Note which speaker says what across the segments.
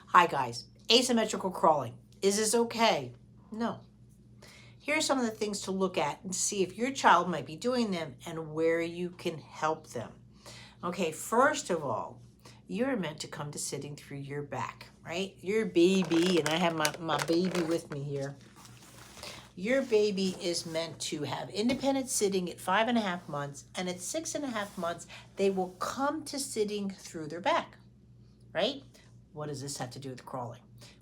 Speaker 1: Hi guys, asymmetrical crawling. Is this okay? No. Here are some of the things to look at and see if your child might be doing them and where you can help them. Okay, first of all, you're meant to come to sitting through your back, right? Your baby, and I have my baby with me here. Your baby is meant to have independent sitting at 5.5 months, and at 6.5 months, they will come to sitting through their back, right? What does this have to do with crawling?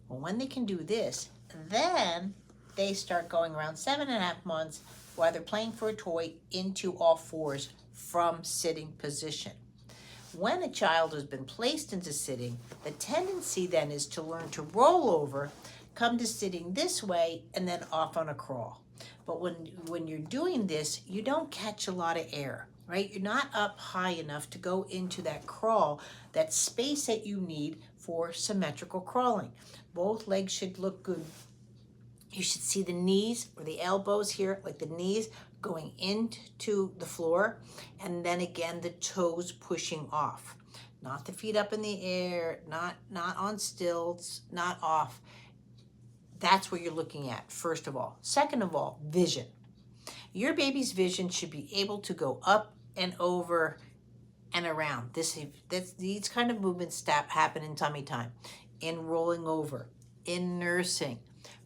Speaker 1: Well, when they can do this, then they start going around 7.5 months while they're playing for a toy into all fours from sitting position. When a child has been placed into sitting, the tendency then is to learn to roll over, come to sitting this way, and then off on a crawl. But when you're doing this, you don't catch a lot of air, right? You're not up high enough to go into that crawl, that space that you need for symmetrical crawling. Both legs should look good. You should see the knees or the elbows here, like the knees going into the floor, and then again the toes pushing off. Not the feet up in the air, not on stilts, not off. That's what you're looking at, first of all. Second of all, vision. Your baby's vision should be able to go up and over and around. These kind of movements happen in tummy time, in rolling over, in nursing,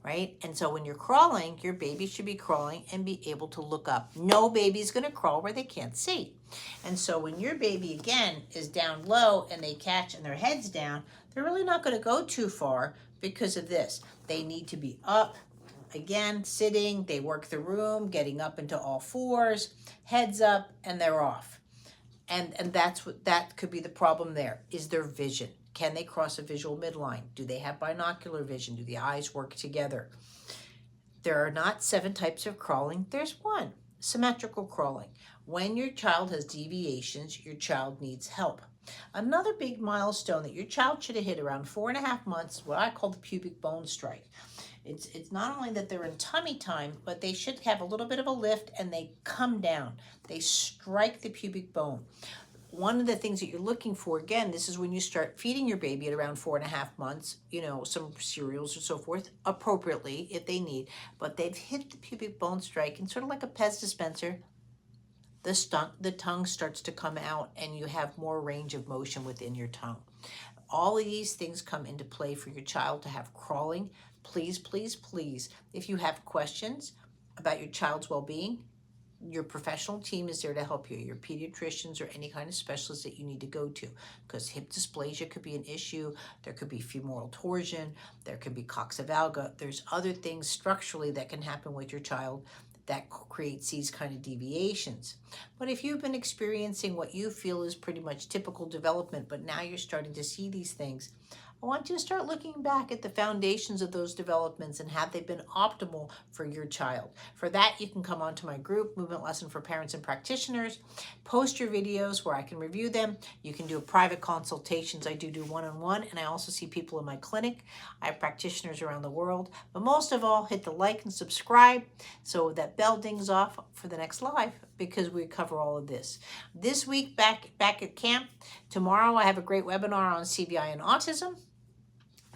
Speaker 1: right? And so when you're crawling, your baby should be crawling and be able to look up. No baby's going to crawl where they can't see. And so when your baby, again, is down low and they catch and their head's down, they're really not going to go too far because of this. They need to be up, again, sitting. They work the room, getting up into all fours, heads up, and they're off. And that could be the problem there, is their vision. Can they cross a visual midline? Do they have binocular vision? Do the eyes work together? There are not 7 types of crawling. There's one, symmetrical crawling. When your child has deviations, your child needs help. Another big milestone that your child should have hit around 4.5 months, what I call the pubic bone strike. It's not only that they're in tummy time, but they should have a little bit of a lift and they come down. They strike the pubic bone. One of the things that you're looking for, again, this is when you start feeding your baby at around 4.5 months, some cereals or so forth, appropriately if they need, but they've hit the pubic bone strike, and sort of like a Pez dispenser, the tongue starts to come out and you have more range of motion within your tongue. All of these things come into play for your child to have crawling. Please, please, please, if you have questions about your child's well-being, your professional team is there to help you, your pediatricians or any kind of specialist that you need to go to, because hip dysplasia could be an issue. There could be femoral torsion. There could be coxavalga. There's other things structurally that can happen with your child that creates these kind of deviations. But if you've been experiencing what you feel is pretty much typical development, but now you're starting to see these things, I want you to start looking back at the foundations of those developments and have they been optimal for your child. For that, you can come onto my group, Movement Lesson for Parents and Practitioners, post your videos where I can review them. You can do private consultations. I do one-on-one, and I also see people in my clinic. I have practitioners around the world. But most of all, hit the like and subscribe so that bell dings off for the next live, because we cover all of this. This week, back at camp, tomorrow I have a great webinar on CBI and autism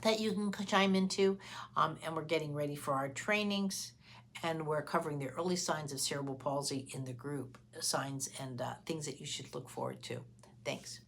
Speaker 1: that you can chime into, and we're getting ready for our trainings, and we're covering the early signs of cerebral palsy in the group, signs and things that you should look forward to. Thanks.